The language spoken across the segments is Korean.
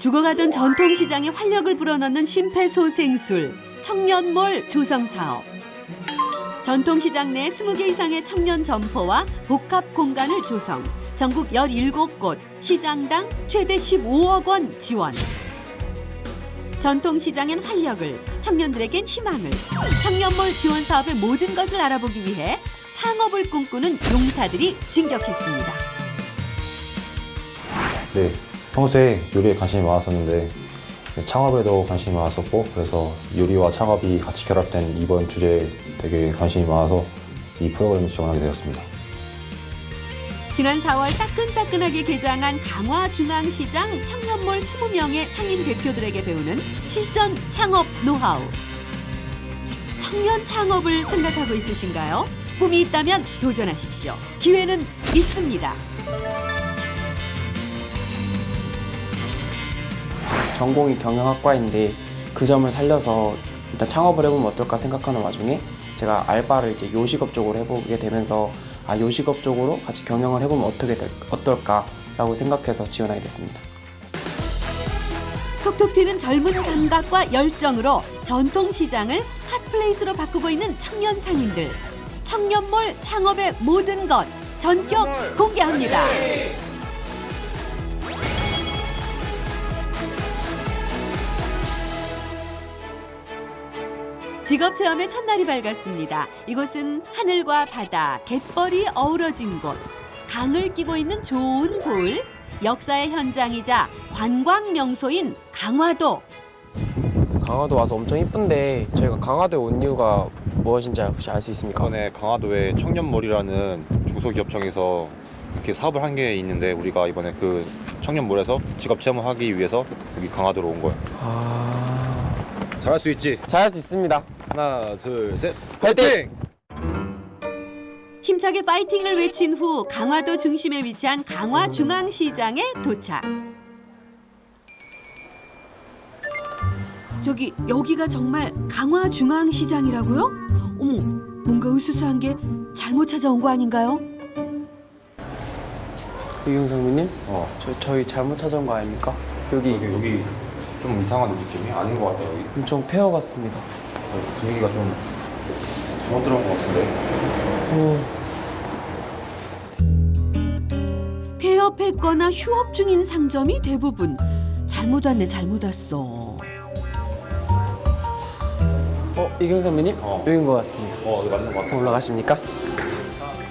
죽어가던 전통시장에 활력을 불어넣는 심폐소생술, 청년몰 조성사업. 전통시장 내 20개 이상의 청년 점포와 복합 공간을 조성, 전국 17곳, 시장당 최대 15억 원 지원. 전통시장엔 활력을, 청년들에겐 희망을. 청년몰 지원 사업의 모든 것을 알아보기 위해 창업을 꿈꾸는 용사들이 진격했습니다. 네, 평소에 요리에 관심이 많았었는데 창업에도 관심이 많았었고, 그래서 요리와 창업이 같이 결합된 이번 주제에 되게 관심이 많아서 이 프로그램을 지원하게 되었습니다. 지난 4월 따끈따끈하게 개장한 강화중앙시장 청년몰 20명의 상인 대표들에게 배우는 실전 창업 노하우. 청년 창업을 생각하고 있으신가요? 꿈이 있다면 도전하십시오. 기회는 있습니다. 전공이 경영학과인데 그 점을 살려서 일단 창업을 해보면 어떨까 생각하는 와중에 제가 알바를 이제 요식업 쪽으로 해보게 되면서 요식업 쪽으로 같이 경영을 해보면 어떨까라고 생각해서 지원하게 됐습니다. 톡톡 튀는 젊은 감각과 열정으로 전통시장을 핫플레이스로 바꾸고 있는 청년 상인들. 청년몰 창업의 모든 것 전격 공개합니다. 직업체험의 첫날이 밝았습니다. 이곳은 하늘과 바다, 갯벌이 어우러진 곳, 강을 끼고 있는 좋은 골, 역사의 현장이자 관광 명소인 강화도. 강화도 와서 엄청 이쁜데 저희가 강화도에 온 이유가 무엇인지 혹시 알 수 있습니까? 이번에 강화도에 청년몰이라는 중소기업청에서 이렇게 사업을 한 게 있는데, 우리가 이번에 그 청년몰에서 직업 체험을 하기 위해서 여기 강화도로 온 거예요. 잘할 수 있지? 잘할 수 있습니다. 하나, 둘, 셋, 파이팅! 힘차게 파이팅을 외친 후 강화도 중심에 위치한 강화중앙시장에 도착. 저기 여기가 정말 강화중앙시장이라고요? 어머, 뭔가 으스스한 게 잘못 찾아온 거 아닌가요? 이경성님, 저희 잘못 찾아온 거 아닙니까? 여기 여기 좀 이상한 느낌이 아닌 것 같아요. 여기 엄청 폐허 같습니다. 분위기가 좀 잘못 들어온 것 같은데. 폐업했거나 휴업 중인 상점이 대부분. 잘못 왔네, 잘못 왔어. 이경선배님, 여기인 것 같습니다. 여기 맞는 것 같아. 올라가십니까?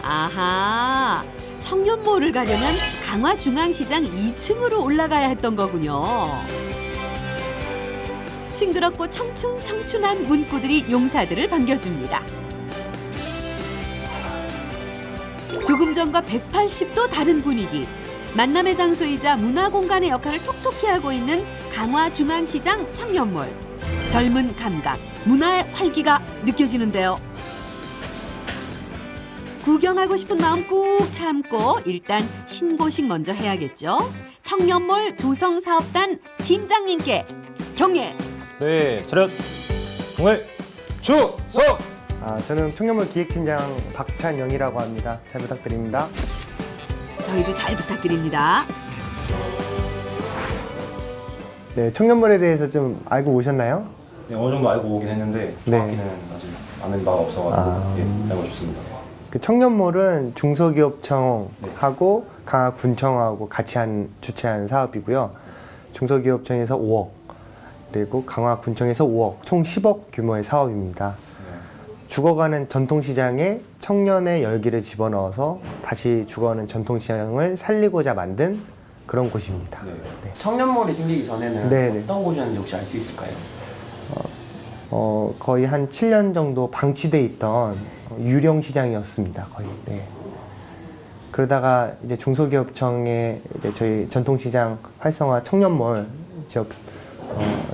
아하, 청년몰을 가려면 강화중앙시장 2층으로 올라가야 했던 거군요. 싱그럽고 청춘한 문구들이 용사들을 반겨줍니다. 조금 전과 180도 다른 분위기. 만남의 장소이자 문화공간의 역할을 톡톡히 하고 있는 강화중앙시장 청년몰. 젊은 감각, 문화의 활기가 느껴지는데요. 구경하고 싶은 마음 꾹 참고 일단 신고식 먼저 해야겠죠. 청년몰 조성사업단 팀장님께 경례. 네, 차렷, 동해, 주석! 저는 청년몰 기획팀장 박찬영이라고 합니다. 잘 부탁드립니다. 저희도 잘 부탁드립니다. 네, 청년몰에 대해서 좀 알고 오셨나요? 네, 어느 정도 알고 오긴 했는데 정확히는 아직 아는 바가 없어가지고 알고 싶습니다. 그 청년몰은 중소기업청하고 강화군청하고 같이 주최한 사업이고요. 중소기업청에서 5억, 그리고 강화군청에서 5억, 총 10억 규모의 사업입니다. 죽어가는 전통시장에 청년의 열기를 집어넣어서 다시 죽어가는 전통시장을 살리고자 만든 그런 곳입니다. 네. 청년몰이 생기기 전에는 네네. 어떤 곳이었는지 혹시 알 수 있을까요? 거의 한 7년 정도 방치돼 있던 유령 시장이었습니다. 거의. 네. 그러다가 이제 중소기업청에 이제 저희 전통시장 활성화 청년몰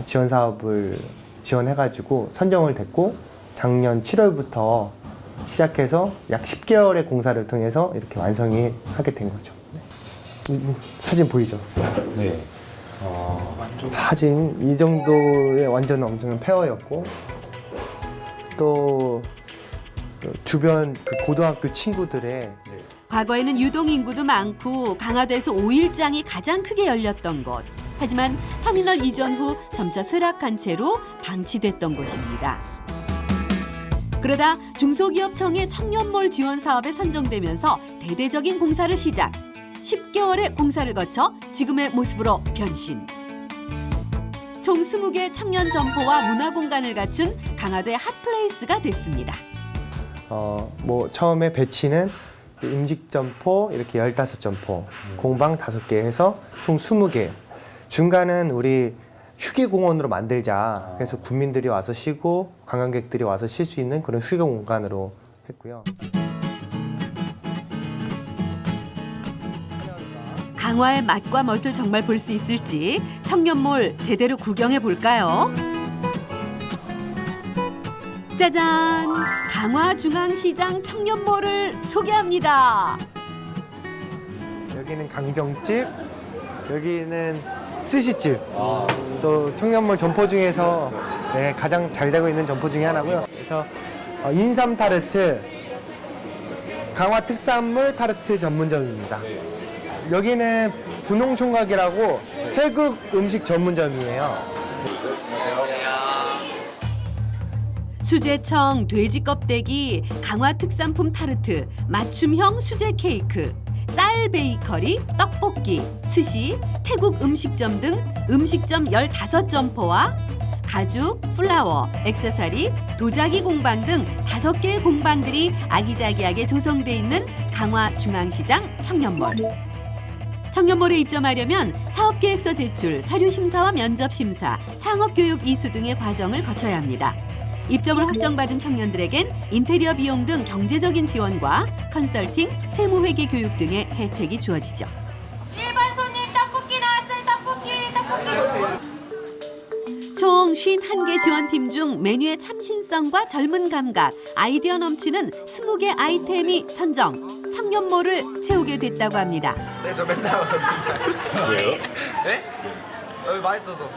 지원 사업을 지원해가지고 선정을 됐고, 작년 7월부터 시작해서 약 10개월의 공사를 통해서 이렇게 완성이 하게 된 거죠. 네. 사진 보이죠? 네. 사진 이 정도의 완전 엄청난 폐허였고, 또 주변 그 고등학교 친구들의 과거에는 유동 인구도 많고 강화도에서 5일장이 가장 크게 열렸던 곳. 하지만 터미널 이전 후 점차 쇠락한 채로 방치됐던 것입니다. 그러다 중소기업청의 청년몰 지원 사업에 선정되면서 대대적인 공사를 시작. 10개월의 공사를 거쳐 지금의 모습으로 변신. 총 20개 청년 점포와 문화공간을 갖춘 강화도의 핫플레이스가 됐습니다. 뭐 처음에 배치는 임직점포 이렇게 15점포, 공방 5개 해서 총 20개. 중간은 우리 휴게공원으로 만들자. 그래서 국민들이 와서 쉬고 관광객들이 와서 쉴 수 있는 그런 휴게 공간으로 했고요. 강화의 맛과 멋을 정말 볼 수 있을지 청년몰 제대로 구경해 볼까요? 짜잔! 강화중앙시장 청년몰을 소개합니다. 여기는 강정집, 여기는 스시집. 또 청년몰 점포 중에서 가장 잘 되고 있는 점포 중에 하나고요. 그래서 인삼 타르트, 강화 특산물 타르트 전문점입니다. 여기는 분홍총각이라고 태국 음식 전문점이에요. 수제청, 돼지 껍데기, 강화 특산품 타르트, 맞춤형 수제 케이크, 쌀 베이커리, 떡볶이, 스시, 태국 음식점 등 음식점 15점포와 가죽, 플라워, 액세서리, 도자기 공방 등 5개의 공방들이 아기자기하게 조성돼 있는 강화중앙시장 청년몰. 청년몰에 입점하려면 사업계획서 제출, 서류 심사와 면접 심사, 창업교육 이수 등의 과정을 거쳐야 합니다. 입점을 확정받은 청년들에겐 인테리어 비용 등 경제적인 지원과 컨설팅, 세무회계 교육 등의 혜택이 주어지죠. 1번 손님 떡볶이 나왔어요. 떡볶이. 총 51개 지원팀 중 메뉴의 참신성과 젊은 감각, 아이디어 넘치는 20개 아이템이 선정, 청년몰을 채우게 됐다고 합니다. 네, 저 맨날 왜요? 네? 여기 맛있어서.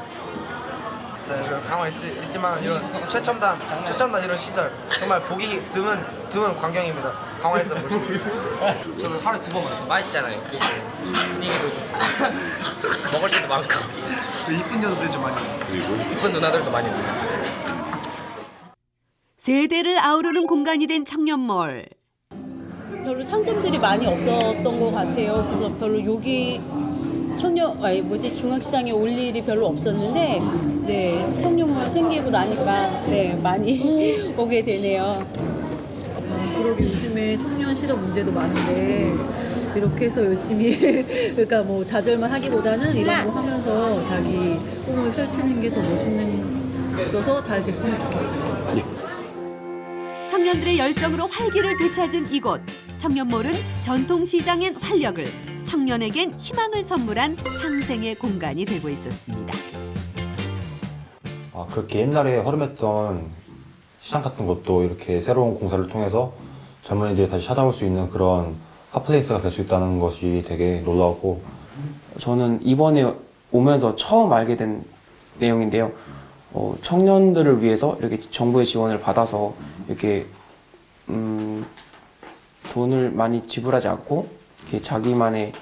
네, 강화 있을만한 이런 최첨단 이런 시설 정말 보기 드문 광경입니다. 강화에서 보시고. 저는 하루에 2번 먹어요. 맛있잖아요. 분위기도 좋고 먹을 때도 많고 이쁜 여자들 좀 많이 오고 이쁜 누나들도 많이 오고. 세대를 아우르는 공간이 된 청년몰. 별로 상점들이 많이 없었던 것 같아요. 그래서 별로 여기 중앙시장에 올 일이 별로 없었는데, 네, 청년몰 생기고 나니까 네, 많이 오게 되네요. 그러게 요즘에 청년 실업 문제도 많은데 이렇게 해서 열심히 그러니까 뭐 좌절만 하기보다는 이런 거 하면서 자기 꿈을 펼치는 게 더 멋있어서 잘 됐으면 좋겠어요. 청년들의 열정으로 활기를 되찾은 이곳. 청년몰은 전통시장엔 활력을, 청년에겐 희망을 선물한 상생의 공간이 되고 있었습니다. 그렇게 옛날에 허름했던 시장 같은 것도 이렇게 새로운 공사를 통해서 젊은이들이 다시 찾아올 수 있는 그런 핫플레이스가 될 수 있다는 것이 되게 놀라웠고, 저는 이번에 오면서 처음 알게 된 내용인데요. 청년들을 위해서 이렇게 정부의 지원을 받아서 이렇게 돈을 많이 지불하지 않고 이렇게 자기만의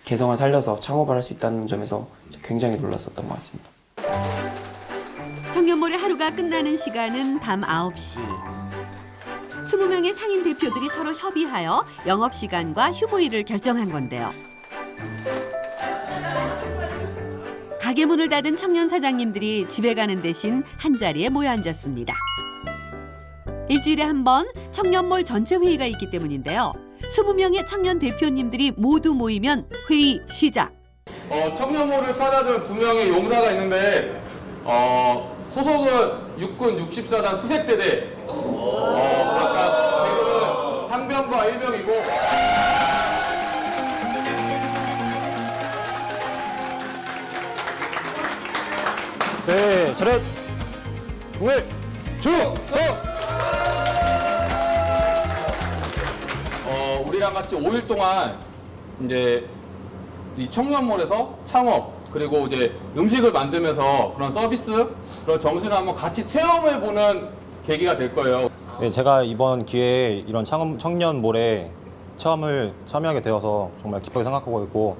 개성을 살려서 창업을 할 수 있다는 점에서 굉장히 놀랐었던 것 같습니다. 청년몰의 하루가 끝나는 시간은 밤 9시. 20명의 상인 대표들이 서로 협의하여 영업시간과 휴무일을 결정한 건데요. 가게 문을 닫은 청년 사장님들이 집에 가는 대신 한자리에 모여 앉았습니다. 일주일에 한 번 청년몰 전체 회의가 있기 때문인데요. 20명의 청년 대표님들이 모두 모이면 회의 시작. 청년몰을 찾아준 2명의 용사가 있는데 소속은 육군 64단 수색대대, 아까 대금은 상병과 일병이고. 네, 차렷! 동일! 충성! 우리랑 같이 5일 동안 이제 이 청년몰에서 창업, 그리고 이제 음식을 만들면서 그런 서비스, 그런 정신을 한번 같이 체험해 보는 계기가 될 거예요. 네, 제가 이번 기회에 이런 청년몰에 참여하게 되어서 정말 기쁘게 생각하고 있고,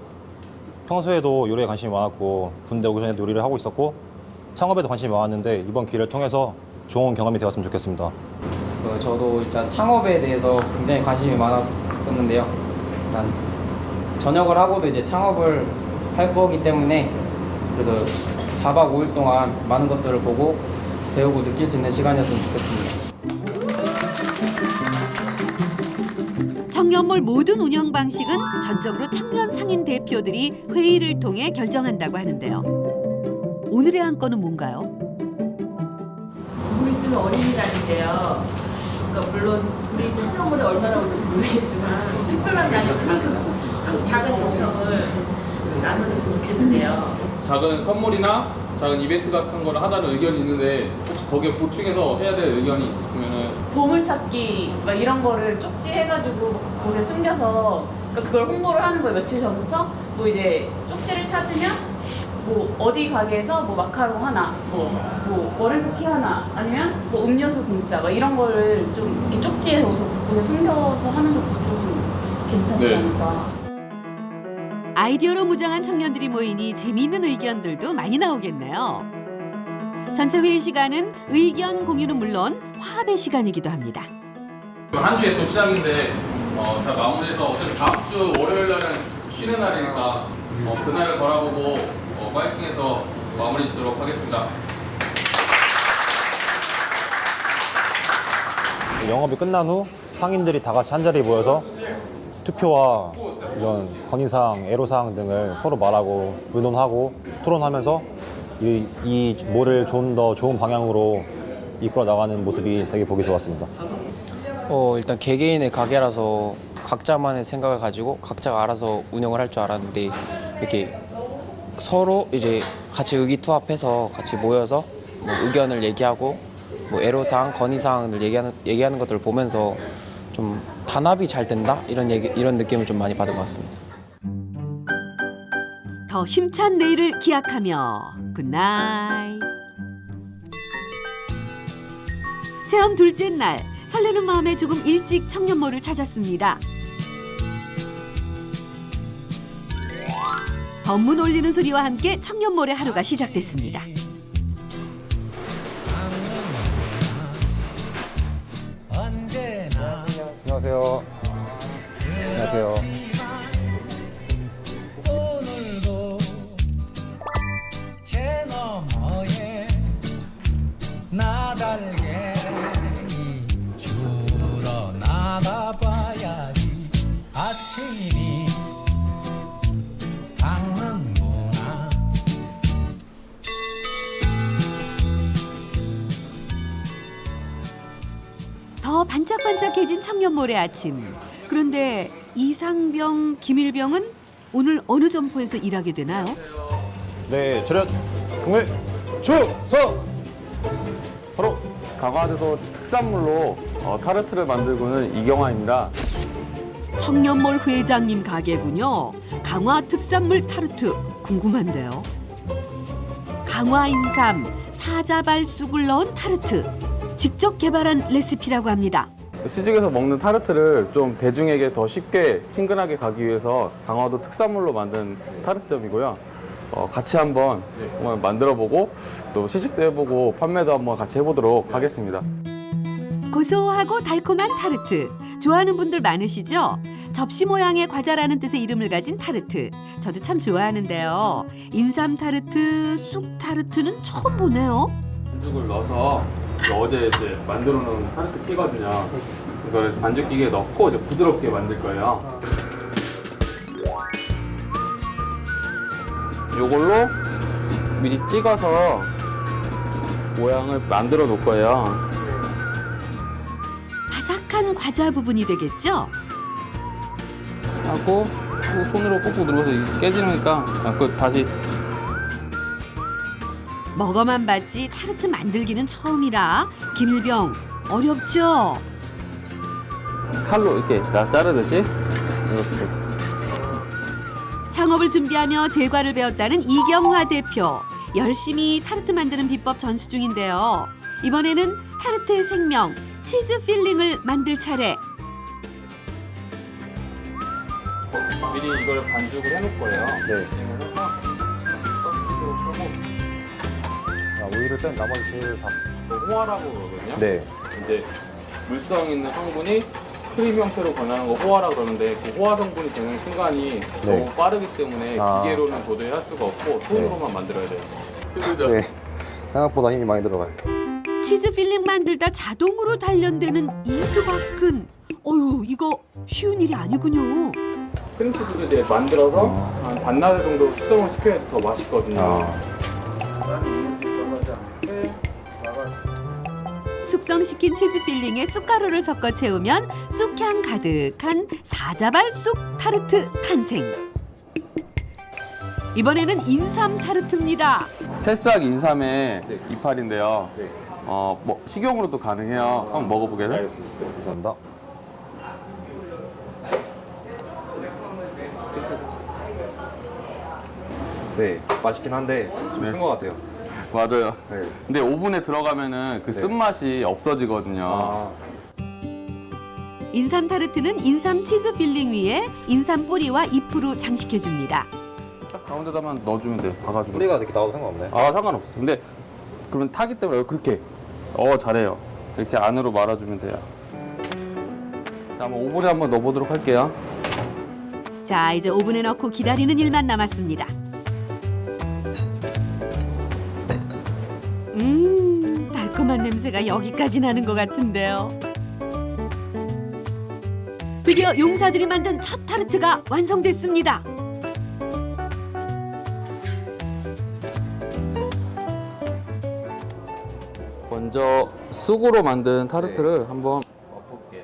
평소에도 요리에 관심이 많았고 군대 오기 전에도 요리를 하고 있었고 창업에도 관심이 많았는데 이번 기회를 통해서 좋은 경험이 되었으면 좋겠습니다. 저도 일단 창업에 대해서 굉장히 관심이 많았었는데요. 일단 전역을 하고도 이제 창업을 할 거기 때문에 그래서 4박 5일 동안 많은 것들을 보고 배우고 느낄 수 있는 시간이었으면 좋겠습니다. 청년몰 모든 운영 방식은 전적으로 청년 상인 대표들이 회의를 통해 결정한다고 하는데요. 오늘의 한 건은 뭔가요? 우리 있는 어린이날인데요. 그러니까 물론 우리 청년몰에 얼마나 올지 모르겠지만 특별한 양이 좀 작은 정성을 나눠줬으면 좋겠는데요. 작은 선물이나 작은 이벤트 같은 거를 하자는 의견이 있는데 혹시 거기에 보충해서 해야 될 의견이 있으시면은 보물찾기 막 이런 거를 쪽지해가지고 곳에 숨겨서 그러니까 그걸 홍보를 하는 거예요. 며칠 전부터 뭐 이제 쪽지를 찾으면 뭐 어디 가게에서 뭐 마카롱 하나, 뭐 머랭 쿠키 하나, 아니면 뭐 음료수 공짜 막 이런 거를 좀 이렇게 쪽지해서 곳에 숨겨서 하는 것도 좀 괜찮지 않을까. 아이디어로 무장한 청년들이 모이니 재미있는 의견들도 많이 나오겠네요. 전체 회의 시간은 의견 공유는 물론 화합의 시간이기도 합니다. 한 주에 또 시작인데 잘 마무리해서 어차피 다음 주 월요일 날은 쉬는 날이니까 그날을 바라보고 파이팅해서 마무리 짓도록 하겠습니다. 영업이 끝난 후 상인들이 다 같이 한자리에 모여서 투표와 이런 건의사항, 애로사항 등을 서로 말하고 의논하고 토론하면서 이 몰을 좀 더 좋은 방향으로 이끌어 나가는 모습이 되게 보기 좋았습니다. 일단 개개인의 가게라서 각자만의 생각을 가지고 각자가 알아서 운영을 할 줄 알았는데 이렇게 서로 이제 같이 의기투합해서 같이 모여서 뭐 의견을 얘기하고 뭐 애로사항, 건의사항을 얘기하는 것들을 보면서 좀 단합이 잘 된다 이런 느낌을 좀 많이 받은 것 같습니다. 더 힘찬 내일을 기약하며 굿나잇. 체험 둘째 날 설레는 마음에 조금 일찍 청년몰을 찾았습니다. 덤문 울리는 소리와 함께 청년몰의 하루가 시작됐습니다. 안녕하세요. 안녕하세요. 오늘도 제 너머에 나달갱이 주러 나가봐야지 아침이 밝는구나. 더 반짝반짝해진 청년몰의 아침. 그런데 이상병, 김일병은 오늘 어느 점포에서 일하게 되나요? 네, 저녁 동네 주성 바로 강화도도 특산물로 타르트를 만들고는 이경화입니다. 청년몰 회장님 가게군요. 강화 특산물 타르트 궁금한데요. 강화 인삼, 사자발 쑥을 넣은 타르트. 직접 개발한 레시피라고 합니다. 시중에서 먹는 타르트를 좀 대중에게 더 쉽게 친근하게 가기 위해서 강화도 특산물로 만든 타르트점이고요. 같이 한번 만들어보고 또 시식도 해보고 판매도 한번 같이 해보도록 하겠습니다. 고소하고 달콤한 타르트. 좋아하는 분들 많으시죠? 접시 모양의 과자라는 뜻의 이름을 가진 타르트. 저도 참 좋아하는데요. 인삼 타르트, 쑥 타르트는 처음 보네요. 반죽을 넣어서 어제 이제 만들어 놓은 타르트 끼거든요. 이걸 반죽 기계에 넣고 이제 부드럽게 만들 거예요. 이걸로 미리 찍어서 모양을 만들어 놓을 거예요. 바삭한 과자 부분이 되겠죠? 하고 손으로 꾹꾹 눌러서 이게 깨지니까 그 다시 먹어만 봤지 타르트 만들기는 처음이라 김일병 어렵죠? 칼로 이렇게 자르듯이 이렇게. 창업을 준비하며 제과를 배웠다는 이경화 대표. 열심히 타르트 만드는 비법 전수 중인데요. 이번에는 타르트의 생명, 치즈 필링을 만들 차례. 미리 이걸 반죽을 해놓을 거예요. 네. 오일을 뺀 나머지 재료를 다. 호화라고 그러거든요. 네. 이제 물성 있는 성분이 크림 형태로 변하는 거 호화라 그러는데 그 호화 성분이 되는 순간이 너무 빠르기 때문에 기계로는 도저히 할 수가 없고 손으로만 만들어야 돼요. 네. 생각보다 힘이 많이 들어가요. 치즈 필링 만들다 자동으로 단련되는 이두박근. 어휴, 이거 쉬운 일이 아니군요. 크림치즈도 이제 만들어서 한 반나절 정도 숙성을 시켜야지 더 맛있거든요. 숙성시킨 치즈 필링에 쑥가루를 섞어 채우면 쑥향 가득한 사자발 쑥 타르트 탄생. 이번에는 인삼 타르트입니다. 새싹 인삼의 이파리인데요. 뭐 식용으로도 가능해요. 한번 먹어보게요. 알겠습니다. 감사합니다. 네, 맛있긴 한데 좀 쓴 것 같아요. 맞아요. 네. 근데 오븐에 들어가면은 그 쓴맛이 없어지거든요. 인삼 타르트는 인삼 치즈 필링 위에 인삼 뿌리와 잎으로 장식해줍니다. 딱 가운데다만 넣어주면 돼. 봐가지고. 뿌리가 이렇게 나와도 상관없네. 아, 상관없어. 근데 그러면 타기 때문에 그렇게. 잘해요. 이렇게 안으로 말아주면 돼요. 자, 한번 오븐에 한번 넣어보도록 할게요. 자, 이제 오븐에 넣고 기다리는 일만 남았습니다. 달콤한 냄새가 여기까지 나는 것 같은데요. 드디어 용사들이 만든 첫 타르트가 완성됐습니다. 먼저 쑥으로 만든 타르트를 한번 맛볼게요.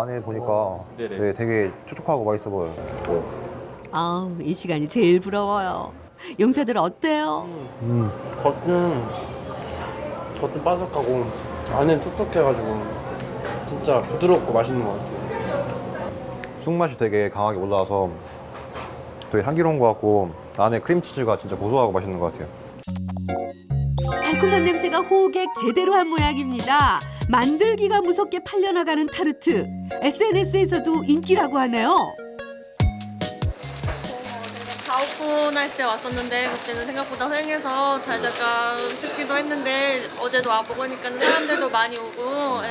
안에 보니까 네, 되게 촉촉하고 맛있어 보여요. 아우, 이 시간이 제일 부러워요. 용사들 어때요? 겉은 바삭하고 안은 촉촉해가지고 진짜 부드럽고 맛있는 것 같아요. 쑥맛이 되게 강하게 올라와서 되게 향기로운 것 같고 안에 크림치즈가 진짜 고소하고 맛있는 것 같아요. 달콤한 냄새가 호객 제대로 한 모양입니다. 만들기가 무섭게 팔려나가는 타르트. SNS에서도 인기라고 하네요. 다 오픈할 때 왔었는데 그때는 생각보다 휑해서 잘 될까 싶기도 했는데 어제도 와보니까는 사람들도 많이 오고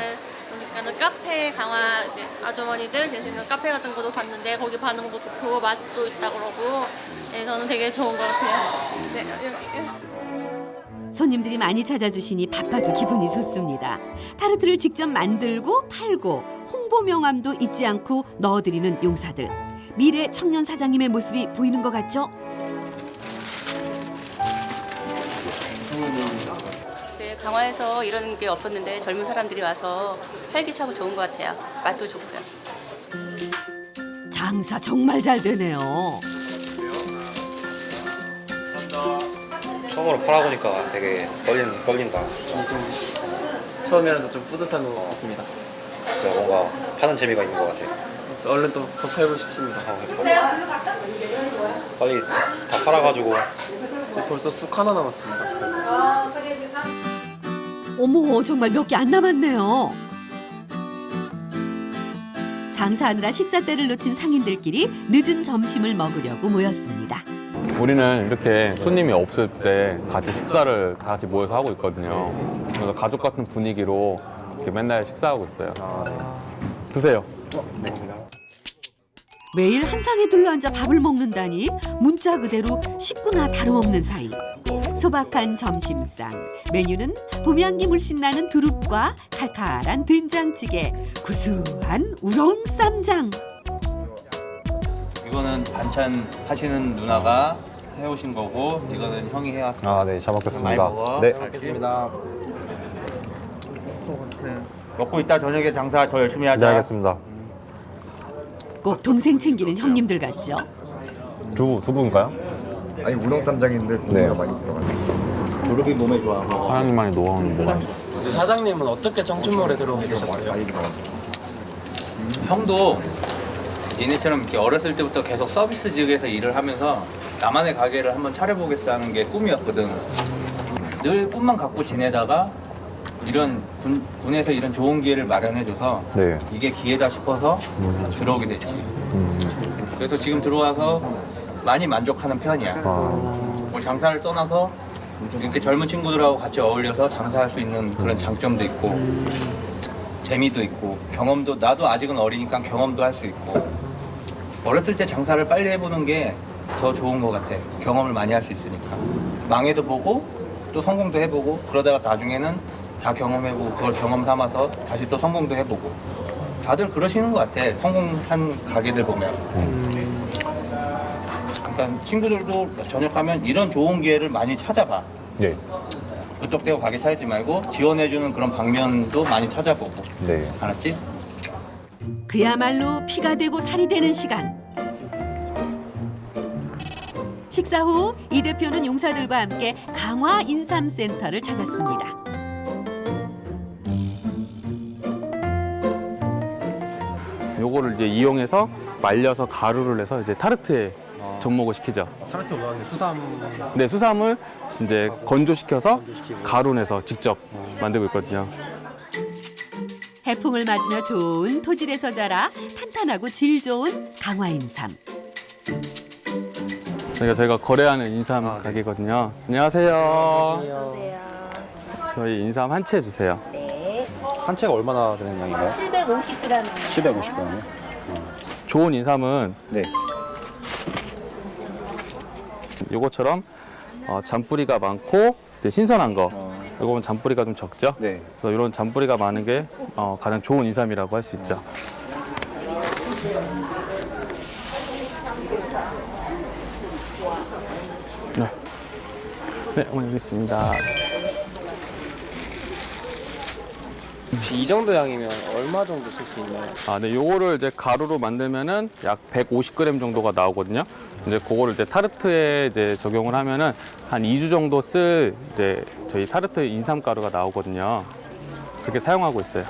그러니까는 카페 강화 이제 아주머니들 계시는 카페 같은 것도 봤는데 거기 반응도 좋고 맛도 있다 그러고 저는 되게 좋은 것 같아요. 네. 손님들이 많이 찾아주시니 바빠도 기분이 좋습니다. 타르트를 직접 만들고 팔고 홍보 명함도 잊지 않고 넣어드리는 용사들. 미래 청년 사장님의 모습이 보이는 것 같죠? 네, 강화에서 이런 게 없었는데 젊은 사람들이 와서 활기차고 좋은 것 같아요. 맛도 좋고요. 장사 정말 잘 되네요. 처음으로 팔아보니까 되게 떨린다. 처음이라서 좀 뿌듯한 것 같습니다. 진짜 뭔가 파는 재미가 있는 것 같아요. 얼른 또 더 팔고 싶습니다. 빨리 다 팔아가지고. 벌써 쑥 하나 남았습니다. 어머, 정말 몇 개 안 남았네요. 장사하느라 식사 때를 놓친 상인들끼리 늦은 점심을 먹으려고 모였습니다. 우리는 이렇게 손님이 없을 때 같이 식사를 다 같이 모여서 하고 있거든요. 그래서 가족 같은 분위기로 이렇게 맨날 식사하고 있어요. 드세요. 매일 한 상에 둘러앉아 밥을 먹는다니 문자 그대로 식구나 다름없는 사이. 소박한 점심상. 메뉴는 봄향기 물씬 나는 두릅과 칼칼한 된장찌개, 구수한 우렁 쌈장. 이거는 반찬 하시는 누나가 해오신 거고 이거는 형이 해왔어. 네, 잘 먹겠습니다. 많이 먹어. 네. 알겠습니다. 먹고 있다 저녁에 장사 더 열심히 하자. 네, 알겠습니다. 꼭 동생 챙기는 형님들 같죠? 두부인가요? 아니 우렁쌈장인데 네. 많이 들어가요. 두릅이 몸에 좋아. 하나님만이 노하우는 뭐가 있어? 사장님은 어떻게 청춘몰에 들어오게 되셨어요? 형도 얘네처럼 이렇게 어렸을 때부터 계속 서비스직에서 일을 하면서 나만의 가게를 한번 차려보겠다는 게 꿈이었거든. 늘 꿈만 갖고 지내다가 이런 군에서 이런 좋은 기회를 마련해줘서 네. 이게 기회다 싶어서 들어오게 됐지. 그래서 지금 들어와서 많이 만족하는 편이야. 뭐 장사를 떠나서 이렇게 젊은 친구들하고 같이 어울려서 장사할 수 있는 그런 장점도 있고 재미도 있고 경험도, 나도 아직은 어리니까 경험도 할 수 있고 어렸을 때 장사를 빨리 해보는 게 더 좋은 것 같아. 경험을 많이 할 수 있으니까. 망해도 보고 또 성공도 해보고 그러다가 나중에는 다 경험해보고 그걸 경험 삼아서 다시 또 성공도 해보고 다들 그러시는 것 같아. 성공한 가게들 보면. 그러니까 친구들도 저녁 가면 이런 좋은 기회를 많이 찾아봐. 네. 부쩍대고 가게 차리지 말고 지원해주는 그런 방면도 많이 찾아보고. 네. 알았지? 그야말로 피가 되고 살이 되는 시간. 식사 후 이 대표는 용사들과 함께 강화 인삼센터를 찾았습니다. 요거를 이제 이용해서 말려서 가루를 내서 이제 타르트에 접목을 시키죠. 타르트 뭐하는데 수삼. 네, 수삼을 이제 건조시켜서 가루 내서 직접 만들고 있거든요. 해풍을 맞으며 좋은 토질에서 자라 탄탄하고 질 좋은 강화 인삼. 저희가 거래하는 인삼 가게거든요. 안녕하세요. 저희 인삼 한 채 주세요. 한 채가 얼마나 되는 양인가요? 750g. 750g이요? 좋은 인삼은 네. 요것처럼 잔뿌리가 많고 신선한 거. 요거는 잔뿌리가 좀 적죠? 네. 그래서 이런 잔뿌리가 많은 게 가장 좋은 인삼이라고 할 수 있죠. 네, 어머니 여기 있습니다. 혹시 이 정도 양이면 얼마 정도 쓸 수 있나요? 네, 요거를 이제 가루로 만들면은 약 150g 정도가 나오거든요. 이제 그거를 이제 타르트에 이제 적용을 하면은 한 2주 정도 쓸 이제 저희 타르트 인삼 가루가 나오거든요. 그렇게 사용하고 있어요.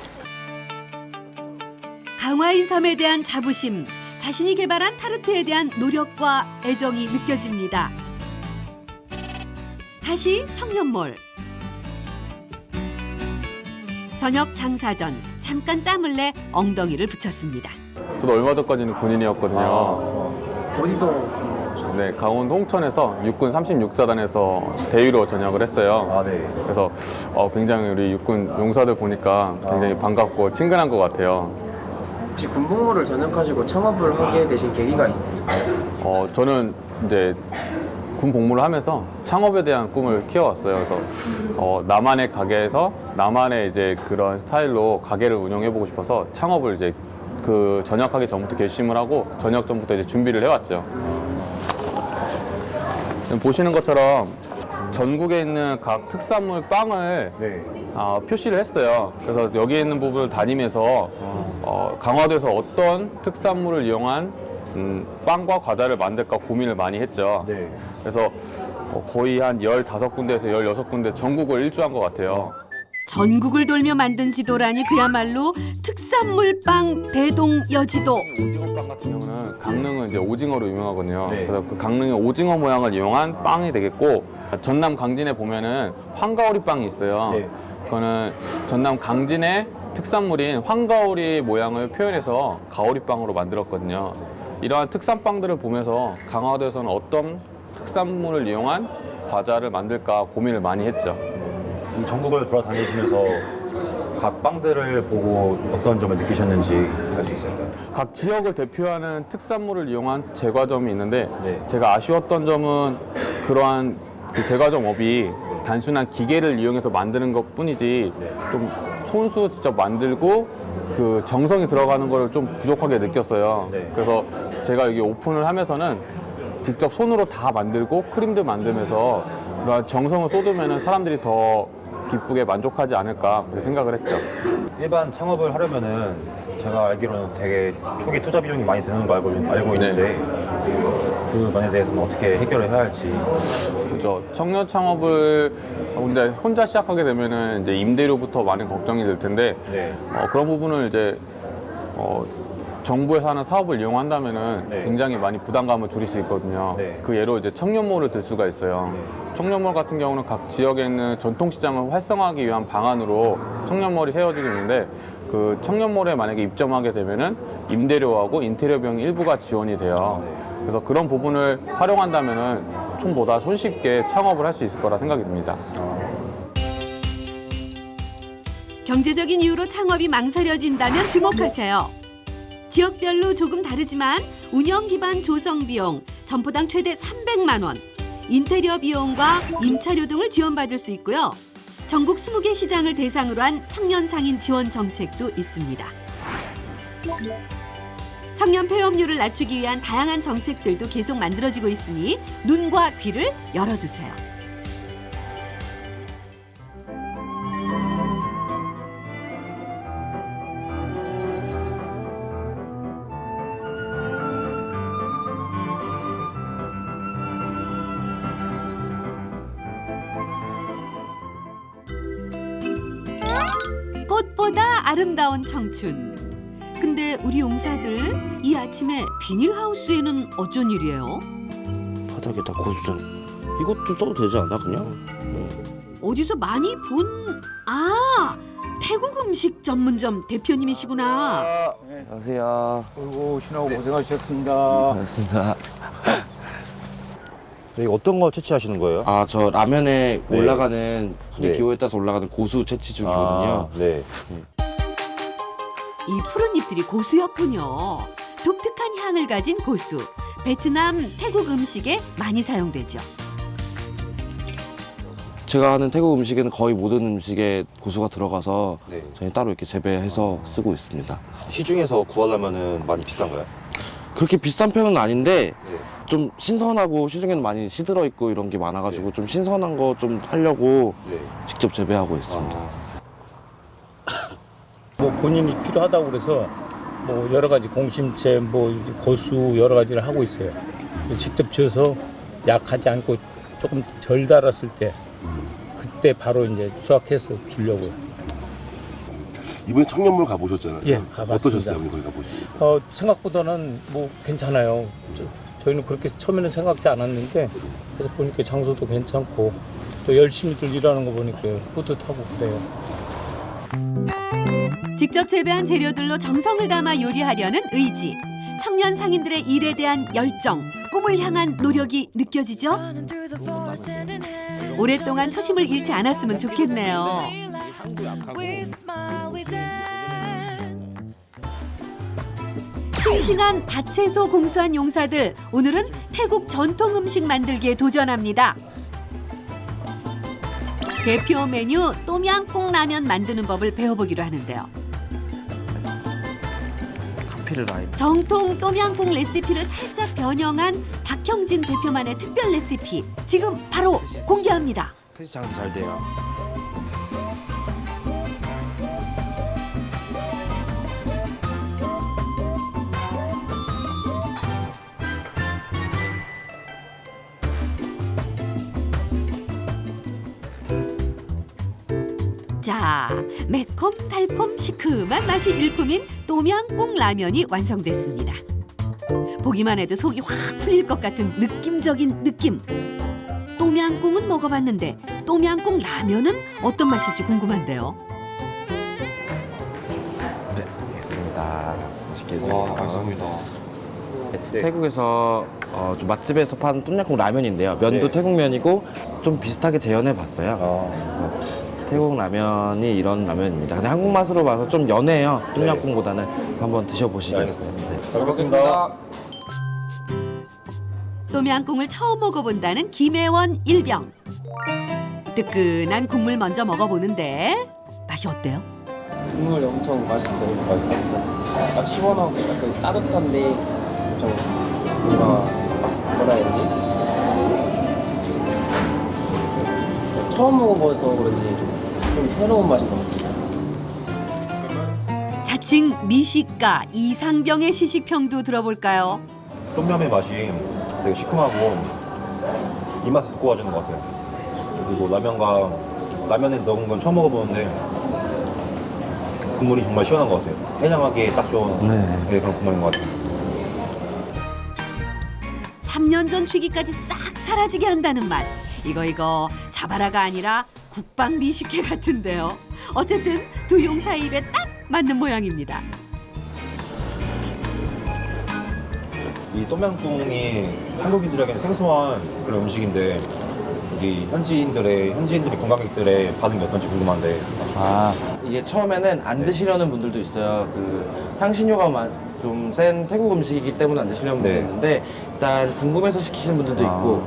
강화 인삼에 대한 자부심, 자신이 개발한 타르트에 대한 노력과 애정이 느껴집니다. 다시 청년몰. 저녁 장사 전 잠깐 짬을 내 엉덩이를 붙였습니다. 저도 얼마 전까지는 군인이었거든요. 어디서? 네, 강원도 홍천에서 육군 36사단에서 대위로 전역을 했어요. 네. 그래서 굉장히 우리 육군 용사들 보니까 굉장히 반갑고 친근한 것 같아요. 혹시 군복무를 전역하시고 창업을 하게 되신 계기가 있으실까요? 저는 이제 군 복무를 하면서 창업에 대한 꿈을 키워왔어요. 그래서 나만의 가게에서 나만의 이제 그런 스타일로 가게를 운영해보고 싶어서 창업을 이제 그 전역하기 전부터 결심을 하고 전역 전부터 이제 준비를 해왔죠. 지금 보시는 것처럼 전국에 있는 각 특산물 빵을 표시를 했어요. 그래서 여기에 있는 부분을 다니면서 강화도에서 어떤 특산물을 이용한 빵과 과자를 만들까 고민을 많이 했죠. 네. 그래서 거의 한 15군데에서 16군데 전국을 일주한 것 같아요. 전국을 돌며 만든 지도라니 그야말로 특산물 빵 대동여지도. 오징어빵 같은 경우는 강릉은 이제 오징어로 유명하거든요. 그래서 그 강릉의 오징어 모양을 이용한 빵이 되겠고, 전남 강진에 보면은 황가오리 빵이 있어요. 그거는 전남 강진의 특산물인 황가오리 모양을 표현해서 가오리빵으로 만들었거든요. 이러한 특산빵들을 보면서 강화도에서는 어떤 특산물을 이용한 과자를 만들까 고민을 많이 했죠. 이 전국을 돌아다니시면서 각 빵들을 보고 어떤 점을 느끼셨는지 알 수 있을까요? 각 지역을 대표하는 특산물을 이용한 제과점이 있는데 제가 아쉬웠던 점은 그러한 그 제과점업이 단순한 기계를 이용해서 만드는 것 뿐이지 좀 손수 직접 만들고 그 정성이 들어가는 거를 좀 부족하게 느꼈어요. 그래서 제가 여기 오픈을 하면서는 직접 손으로 다 만들고 크림도 만들면서 그런 정성을 쏟으면 사람들이 더 기쁘게 만족하지 않을까 그렇게 생각을 했죠. 일반 창업을 하려면은 제가 알기로는 되게 초기 투자 비용이 많이 드는 거 알고 있는데 그 면에 대해서는 어떻게 해결을 해야 할지. 그렇죠. 청년 창업을 근데 혼자 시작하게 되면은 이제 임대료부터 많이 걱정이 될 텐데 그런 부분을 이제 정부에서 하는 사업을 이용한다면은 굉장히 많이 부담감을 줄일 수 있거든요. 그 예로 이제 청년몰을 들 수가 있어요. 청년몰 같은 경우는 각 지역에 있는 전통시장을 활성화하기 위한 방안으로 청년몰이 세워지고 있는데 그 청년몰에 만약에 입점하게 되면은 임대료하고 인테리어 비용 일부가 지원이 돼요. 그래서 그런 부분을 활용한다면은 좀보다 손쉽게 창업을 할 수 있을 거라 생각이 듭니다. 경제적인 이유로 창업이 망설여진다면 주목하세요. 지역별로 조금 다르지만 운영 기반 조성 비용 점포당 최대 300만 원, 인테리어 비용과 임차료 등을 지원받을 수 있고요. 전국 20개 시장을 대상으로 한 청년 상인 지원 정책도 있습니다. 청년 폐업률을 낮추기 위한 다양한 정책들도 계속 만들어지고 있으니 눈과 귀를 열어두세요. 꽃보다 아름다운 청춘. 근데 우리 용사들 이 아침에 비닐하우스에는 어쩐 일이에요? 바닥에다 고추장. 이것도 써도 되지 않아 그냥? 어디서 많이 본 태국 음식 전문점 대표님이시구나. 안녕하세요. 아이고 신하고 고생하셨습니다. 반갑습니다. 여기 어떤 거 채취하시는 거예요? 아, 저 라면에 네. 올라가는 네. 기호에 따라서 올라가는 고수 채취 중이거든요. 네. 이 푸른 잎들이 고수였군요. 독특한 향을 가진 고수. 베트남, 태국 음식에 많이 사용되죠. 제가 하는 태국 음식에는 거의 모든 음식에 고수가 들어가서 네. 저희 따로 이렇게 재배해서 쓰고 있습니다. 시중에서 구하려면은 많이 비싼가요? 그렇게 비싼 편은 아닌데 네. 좀 신선하고 시중에는 많이 시들어 있고 이런 게 많아가지고 좀 신선한 거 좀 하려고 직접 재배하고 있습니다. 뭐 본인이 필요하다고 그래서 뭐 여러 가지 공심채, 뭐 고수 여러 가지를 하고 있어요. 직접 지어서 약하지 않고 조금 덜 달았을 때 그때 바로 이제 수확해서 주려고요. 이번에 청년몰 가보셨잖아요. 예, 가봤습니다. 어떠셨어요? 거기 가보시고? 생각보다는 뭐 괜찮아요. 저희는 그렇게 처음에는 생각지 않았는데 그래서 보니까 장소도 괜찮고 또 열심히들 일하는 거 보니까 뿌듯하고 그래요. 직접 재배한 재료들로 정성을 담아 요리하려는 의지. 청년 상인들의 일에 대한 열정, 꿈을 향한 노력이 느껴지죠? 오랫동안 초심을 잃지 않았으면 좋겠네요. 싱싱한 밭채소 공수한 용사들, 오늘은 태국 전통 음식 만들기에 도전합니다. 대표 메뉴 똠양꿍 라면 만드는 법을 배워보기로 하는데요. 카피를 많이. 정통 똠양꿍 레시피를 살짝 변형한 박형진 대표만의 특별 레시피, 지금 바로 공개합니다. 크지 장사 잘 돼요. 자, 매콤 달콤 시큼한 맛이 일품인 똠양꿍 라면이 완성됐습니다. 보기만 해도 속이 확 풀릴 것 같은 느낌적인 느낌. 똠양꿍은 먹어봤는데 똠양꿍 라면은 어떤 맛일지 궁금한데요. 네, 알겠습니다. 맛있게 드세요. 와, 맛있어 보인다. 네. 태국에서 좀 맛집에서 파는 똠양꿍 라면인데요. 면도 네. 태국면이고 좀 비슷하게 재현해봤어요. 그래서 태국 라면이 이런 라면입니다. 근데 한국 맛으로 봐서 좀 연해요. 똠양꿍보다는. 그래서 한번 드셔보시겠습니다. 잘 먹겠습니다. 똠양꿍을 처음 먹어본다는 김혜원 일병. 뜨끈한 국물 먼저 먹어보는데 맛이 어때요? 국물 엄청 맛있어요. 시원하고 약간 따뜻한데 좀 뭐라 해야 되지? 처음 먹어봐서 그런지 좀 새로운 맛인 것 같아요. 자칭 미식가 이상병의 시식평도 들어볼까요? 똠얌의 맛이 되게 시큼하고 입맛에 돋고 와주는 것 같아요. 그리고 라면에 넣은 건 처음 먹어보는데 국물이 정말 시원한 것 같아요. 해장하기에 딱 좋은 그런 국물인 것 같아요. 3년 전 취기까지 싹 사라지게 한다는 맛. 이거 자바라가 아니라 국방 미식회 같은데요. 어쨌든 두 용사 입에 딱 맞는 모양입니다. 이 똠양꿍이 한국인들에게는 생소한 그런 음식인데 이 현지인들이 관광객들의 반응이 어떤지 궁금한데. 아, 이게 처음에는 안 드시려는 분들도 있어요. 그 향신료가 좀 센 태국 음식이기 때문에 안 드시려는 분도 있는데 일단 궁금해서 시키시는 분들도 있고,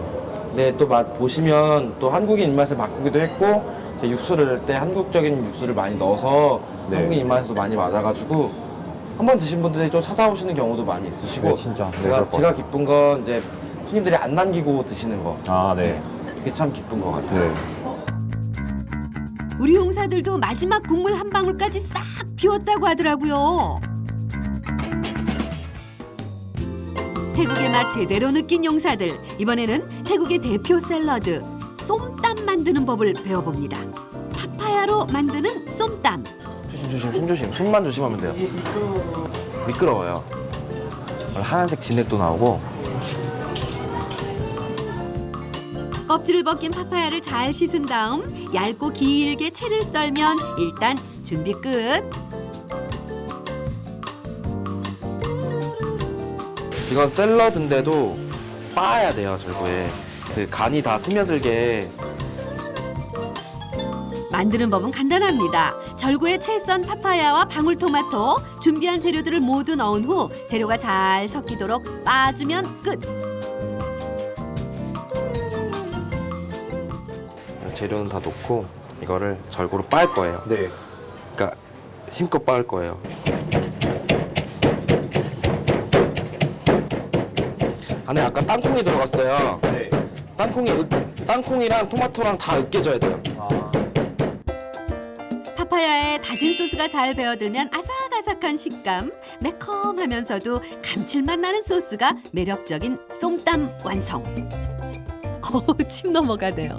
근데 또 맛 보시면 또 한국인 입맛에 바꾸기도 했고, 이제 육수를 때 한국적인 육수를 많이 넣어서 한국인 입맛에서 많이 맞아가지고 한 번 드신 분들이 좀 찾아오시는 경우도 많이 있으시고, 네, 진짜. 제가 기쁜 건 이제 손님들이 안 남기고 드시는 거. 아, 네. 그게 참 기쁜 것 같아요. 우리 용사들도 마지막 국물 한 방울까지 싹 비웠다고 하더라고요. 태국의 맛 제대로 느낀 용사들, 이번에는 태국의 대표 샐러드 쏨땀 만드는 법을 배워봅니다. 파파야로 만드는 쏨땀. 조심, 손 조심. 손만 조심하면 돼요. 미끄러워요. 하얀색 진액도 나오고. 껍질을 벗긴 파파야를 잘 씻은 다음 얇고 길게 채를 썰면 일단 준비 끝. 이건 샐러드인데도 빻아야 돼요, 절구에. 그 간이 다 스며들게. 만드는 법은 간단합니다. 절구에 채 썬 파파야와 방울토마토, 준비한 재료들을 모두 넣은 후 재료가 잘 섞이도록 빻아주면 끝. 재료는 다 넣고 이거를 절구로 빻을 거예요. 네. 그러니까 힘껏 빻을 거예요. 안에 아까 땅콩이 들어갔어요. 네. 땅콩이랑 토마토랑 다 으깨져야 돼요. 파파야에 다진 소스가 잘 배어들면 아삭아삭한 식감, 매콤하면서도 감칠맛 나는 소스가 매력적인 쏨땀 완성. 침 넘어가네요.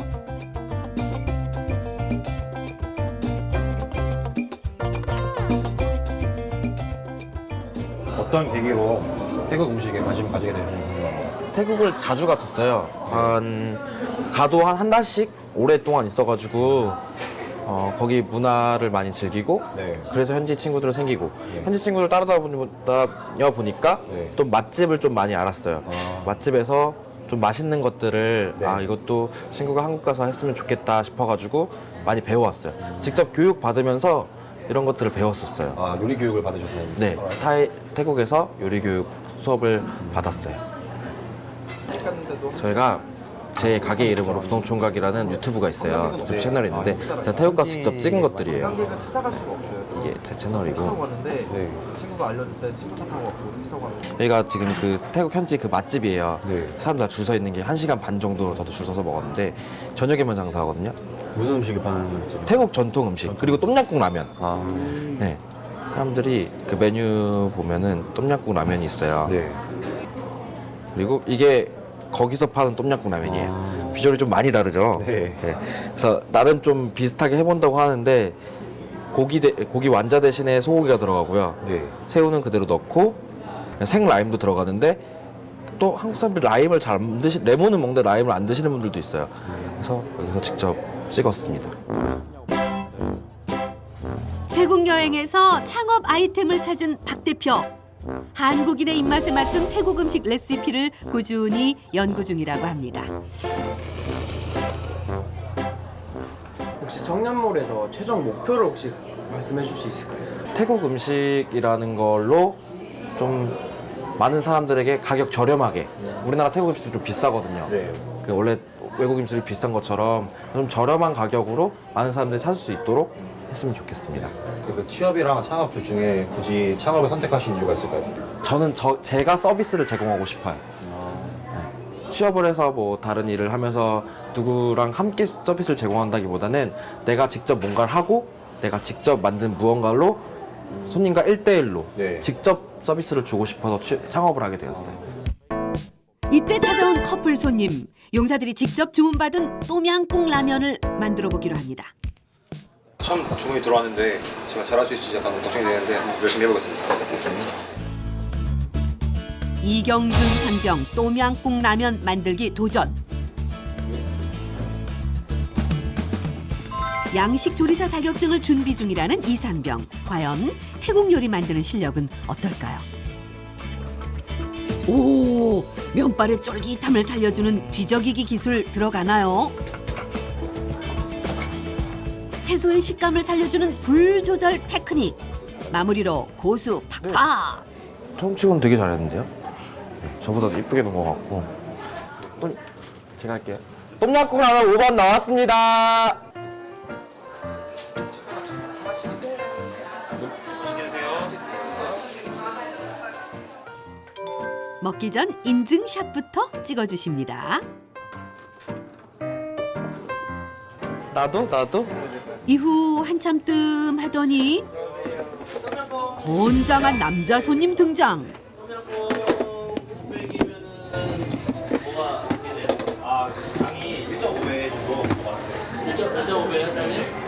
어떤 계기로 태국 음식에 관심을 가지게 되셨나요? 태국을 자주 갔었어요. 가도 한 달씩 오랫동안 있어가지고 거기 문화를 많이 즐기고, 그래서 현지 친구들 생기고, 현지 친구들 따라다녀 보니까 또 맛집을 좀 많이 알았어요. 맛집에서 좀 맛있는 것들을 이것도 친구가 한국 가서 했으면 좋겠다 싶어가지고 많이 배워왔어요. 직접 교육 받으면서 이런 것들을 배웠었어요. 아, 요리 교육을 받으셨어요? 네, 태국에서 요리 교육 수업을 받았어요. 저희가 제 가게 이름으로 부동총각이라는 유튜브가 있어요. 유튜브 채널이 있는데 제가 태국 가서 직접 찍은 것들이에요. 이게 제 채널이고, 친구가 알려줄 때 친구 차 타고 왔고 택시 타고 왔는데 여기가 지금 그 태국 현지 그 맛집이에요. 사람들 줄 서 있는 게 1시간 반 정도 저도 줄 서서 먹었는데 저녁에만 장사하거든요. 무슨 음식을 파는 거죠? 태국 전통 음식, 그리고 똠양꿍 라면. 네, 사람들이 그 메뉴 보면은 똠양꿍 라면이 있어요. 그리고 이게 거기서 파는 똠양꿍 라면이에요. 비주얼이 좀 많이 다르죠. 네. 그래서 나름 좀 비슷하게 해본다고 하는데 고기 완자 대신에 소고기가 들어가고요. 새우는 그대로 넣고 생 라임도 들어가는데 또 한국 사람들이 라임을 잘 안 레몬은 먹는데 라임을 안 드시는 분들도 있어요. 그래서 여기서 직접 찍었습니다. 태국 여행에서 창업 아이템을 찾은 박 대표. 한국인의 입맛에 맞춘 태국 음식 레시피를 꾸준히 연구 중이라고 합니다. 혹시 청년몰에서 최종 목표를 혹시 말씀해 줄 수 있을까요? 태국 음식이라는 걸로 좀 많은 사람들에게 가격 저렴하게, 우리나라 태국 음식도 좀 비싸거든요. 그 원래 외국 음식이 비싼 것처럼 좀 저렴한 가격으로 많은 사람들이 찾을 수 있도록 했으면 좋겠습니다. 그 취업이랑 창업 둘 중에 굳이 창업을 선택하신 이유가 있을까요? 저는 제가 서비스를 제공하고 싶어요. 네. 취업을 해서 뭐 다른 일을 하면서 누구랑 함께 서비스를 제공한다기보다는 내가 직접 뭔가를 하고 내가 직접 만든 무언가로 손님과 1대1로 직접 서비스를 주고 싶어서 창업을 하게 되었어요. 이때 찾아온 커플 손님. 용사들이 직접 주문받은 똠양꿍 라면을 만들어 보기로 합니다. 처음 주문이 들어왔는데 제가 잘할 수 있을지 약간 걱정이 되는데 열심히 해보겠습니다. 이경준 상병 똠양꿍 라면 만들기 도전. 양식 조리사 자격증을 준비 중이라는 이상병. 과연 태국 요리 만드는 실력은 어떨까요? 오, 면발의 쫄깃함을 살려주는 뒤적이기 기술 들어가나요? 채소의 식감을 살려주는 불 조절 테크닉. 마무리로 고수 팍팍. 처음 치고는 되게 잘했는데요? 저보다 이쁘게 넣은 것 같고. 또 제가 할게요. 똠양꿍 라면 5번 나왔습니다. 먹기 전 인증샷부터 찍어주십니다. 나도? 이후 한참 뜸하더니 건장한 남자 손님 등장.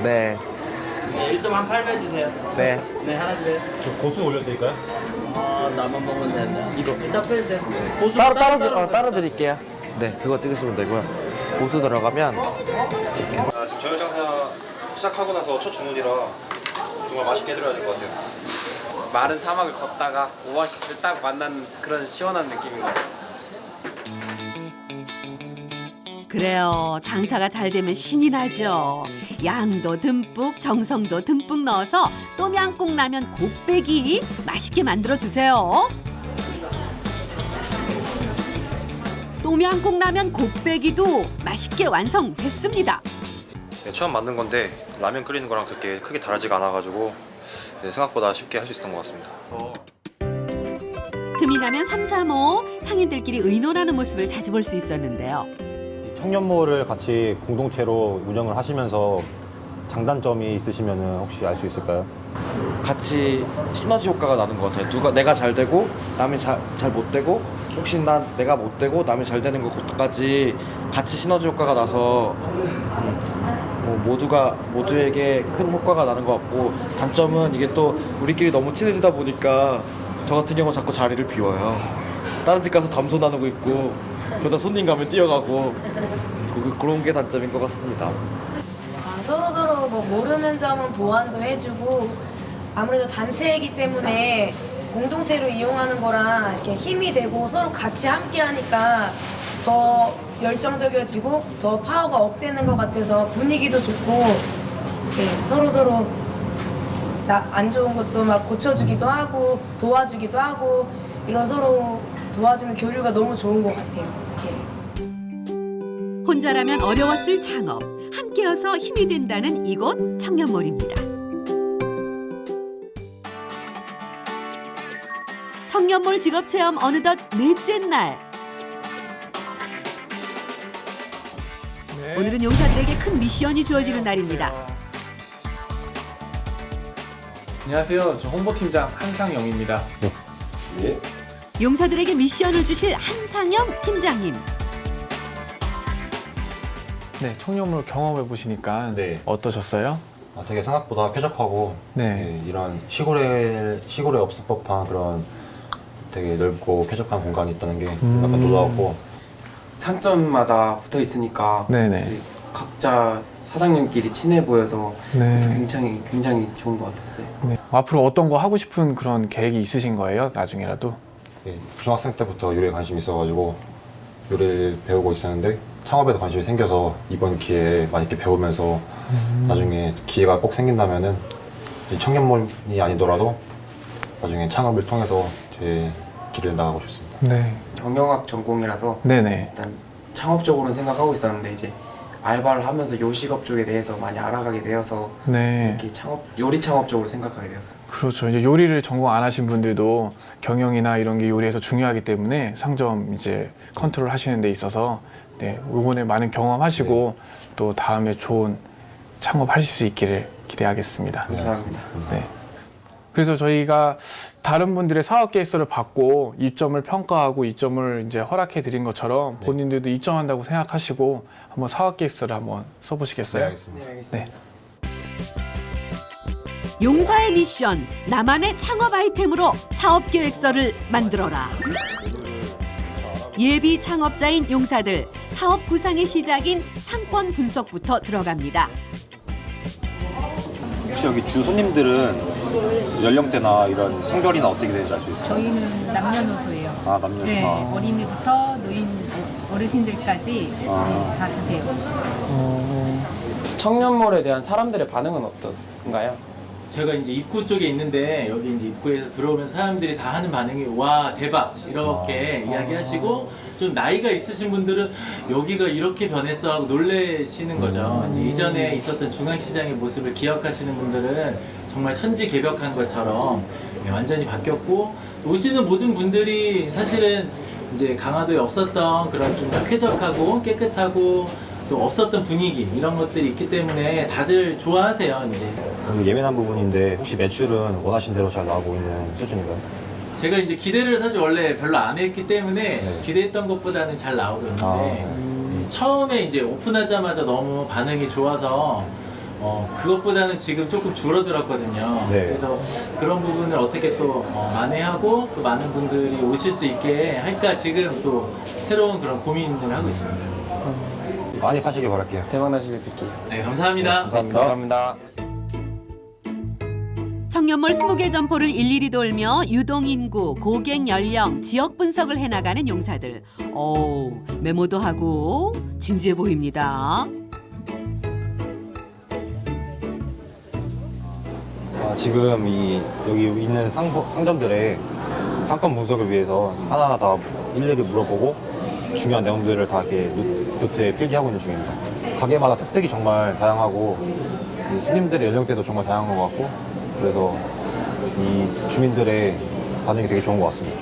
네. 1.8배 주세요. 네. 네, 하나 주세요. 고수 올려드릴까요? 나만 먹으면 되는데. 이거 일단 빼주세요. 따로 드릴게요. 네, 그거 찍으시면 되고요. 고수 들어가면 지금 저녁 장사 시작하고 나서 첫 주문이라 정말 맛있게 해드려야 될 것 같아요. 마른 사막을 걷다가 오아시스를 딱 만난 그런 시원한 느낌인 것 같아요. 그래요. 장사가 잘 되면 신이 나죠. 양도 듬뿍 정성도 듬뿍 넣어서 똠양꿍 라면 곱빼기 맛있게 만들어주세요. 똠양꿍 라면 곱빼기도 맛있게 완성됐습니다. 네, 처음 만든 건데 라면 끓이는 거랑 그렇게 크게 다르지가 않아가지고 생각보다 쉽게 할 수 있었던 것 같습니다. 틈이 나면 삼삼오오 상인들끼리 의논하는 모습을 자주 볼 수 있었는데요. 청년몰을 같이 공동체로 운영을 하시면서 장단점이 있으시면 혹시 알 수 있을까요? 같이 시너지 효과가 나는 것 같아요. 내가 잘 되고 남이 잘 못 되고 혹시 내가 못 되고 남이 잘 되는 것까지 같이 시너지 효과가 나서 모두에게 큰 효과가 나는 것 같고, 단점은 이게 또 우리끼리 너무 친해지다 보니까 저 같은 경우는 자꾸 자리를 비워요. 다른 집 가서 담소 나누고 있고 그러다 손님 가면 뛰어가고 그런 게 단점인 것 같습니다. 서로 뭐 모르는 점은 보완도 해주고, 아무래도 단체이기 때문에 공동체로 이용하는 거랑 이렇게 힘이 되고 서로 같이 함께 하니까 더 열정적이어지고 더 파워가 업되는 것 같아서 분위기도 좋고, 서로 안 좋은 것도 막 고쳐주기도 하고 도와주기도 하고, 이런 서로 도와주는 교류가 너무 좋은 것 같아요. 혼자라면 어려웠을 창업, 함께여서 힘이 된다는 이곳 청년몰입니다. 청년몰 직업체험 어느덧 넷째 날. 오늘은 용사들에게 큰 미션이 주어지는 날입니다. 안녕하세요. 저 홍보팀장 한상영입니다. 용사들에게 미션을 주실 한상영 팀장님. 네, 청년몰 경험해 보시니까 어떠셨어요? 되게 생각보다 쾌적하고 이런 시골에 없을 법한 그런 되게 넓고 쾌적한 공간이 있다는 게 약간 놀라웠고, 상점마다 붙어 있으니까 각자 사장님끼리 친해 보여서 굉장히 좋은 것 같았어요. 네. 앞으로 어떤 거 하고 싶은 그런 계획이 있으신 거예요? 나중에라도? 중학생 때부터 요리에 관심이 있어가지고 요리를 배우고 있었는데 창업에도 관심이 생겨서 이번 기회에 많이 배우면서 나중에 기회가 꼭 생긴다면은 청년몰이 아니더라도 나중에 창업을 통해서 제 길을 나가고 싶습니다. 네. 경영학 전공이라서 일단 창업적으로는 생각하고 있었는데 이제 알바를 하면서 요식업 쪽에 대해서 많이 알아가게 되어서 이렇게 요리 창업 쪽으로 생각하게 되었어요. 그렇죠. 이제 요리를 전공 안 하신 분들도 경영이나 이런 게 요리에서 중요하기 때문에 상점 이제 컨트롤 하시는 데 있어서 이번에 많은 경험하시고 또 다음에 좋은 창업하실 수 있기를 기대하겠습니다. 감사합니다. 네. 그래서 저희가 다른 분들의 사업 계획서를 받고 이점을 평가하고 이점을 이제 허락해 드린 것처럼 본인들도 이점한다고 생각하시고 한번 사업 계획서를 한번 써보시겠어요? 알겠습니다. 알겠습니다. 용사의 미션, 나만의 창업 아이템으로 사업 계획서를 만들어라. 예비 창업자인 용사들, 사업 구상의 시작인 상권 분석부터 들어갑니다. 혹시 여기 주 손님들은 연령대나 이런 성별이나 어떻게 되는지 알 수 있어요? 저희는 남녀노소예요. 아, 남녀노소. 네, 아. 어린이부터 노인, 어르신들까지 네, 다 드세요. 청년몰에 대한 사람들의 반응은 어떤가요? 제가 이제 입구 쪽에 있는데 여기 이제 입구에서 들어오면서 사람들이 다 하는 반응이 와 대박 이렇게 이야기하시고 좀 나이가 있으신 분들은 여기가 이렇게 변했어 하고 놀래시는 거죠. 이제 이전에 있었던 중앙시장의 모습을 기억하시는 분들은 정말 천지개벽한 것처럼 완전히 바뀌었고 오시는 모든 분들이 사실은 이제 강화도에 없었던 그런 좀 쾌적하고 깨끗하고 또 없었던 분위기 이런 것들이 있기 때문에 다들 좋아하세요. 이제 예민한 부분인데 혹시 매출은 원하신 대로 잘 나오고 있는 수준인가요? 제가 이제 기대를 사실 원래 별로 안 했기 때문에 기대했던 것보다는 잘 나오고 있는데 처음에 이제 오픈하자마자 너무 반응이 좋아서 그것보다는 지금 조금 줄어들었거든요. 네. 그래서 그런 부분을 어떻게 또 만회하고 또 많은 분들이 오실 수 있게 할까 지금 또 새로운 그런 고민을 하고 있습니다. 많이 파시길 바랄게요. 대박 나시길 빌게요. 네, 감사합니다. 감사합니다. 청년몰 20개 점포를 일일이 돌며 유동인구, 고객 연령, 지역 분석을 해나가는 용사들. 메모도 하고 진지해 보입니다. 지금 여기 있는 상점들의 상권 분석을 위해서 하나하나 다 일일이 물어보고 중요한 내용들을 다 이렇게 노트에 필기하고 있는 중입니다. 가게마다 특색이 정말 다양하고 손님들의 연령대도 정말 다양한 것 같고 그래서 이 주민들의 반응이 되게 좋은 것 같습니다.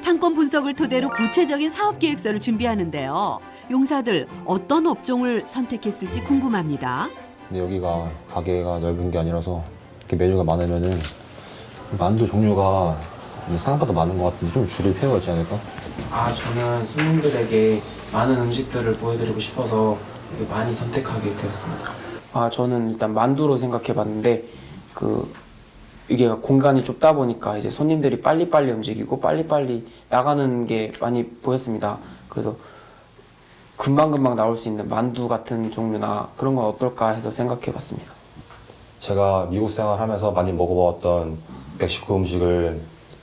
상권 분석을 토대로 구체적인 사업 계획서를 준비하는데요. 용사들 어떤 업종을 선택했을지 궁금합니다. 근데 여기가 가게가 넓은 게 아니라서 이렇게 메뉴가 많으면은 만두 종류가 생각보다 많은 것 같은데 좀 줄일 필요가 있지 않을까? 저는 손님들에게 많은 음식들을 보여드리고 싶어서 많이 선택하게 되었습니다. 저는 일단 만두로 생각해봤는데 이게 공간이 좁다 보니까 이제 손님들이 빨리빨리 움직이고 빨리빨리 나가는 게 많이 보였습니다. 그래서 금방금방 나올 수 있는 만두 같은 종류나 그런 건 어떨까 해서 생각해봤습니다. 제가 미국 생활하면서 많이 먹어봤던 멕시코 음식을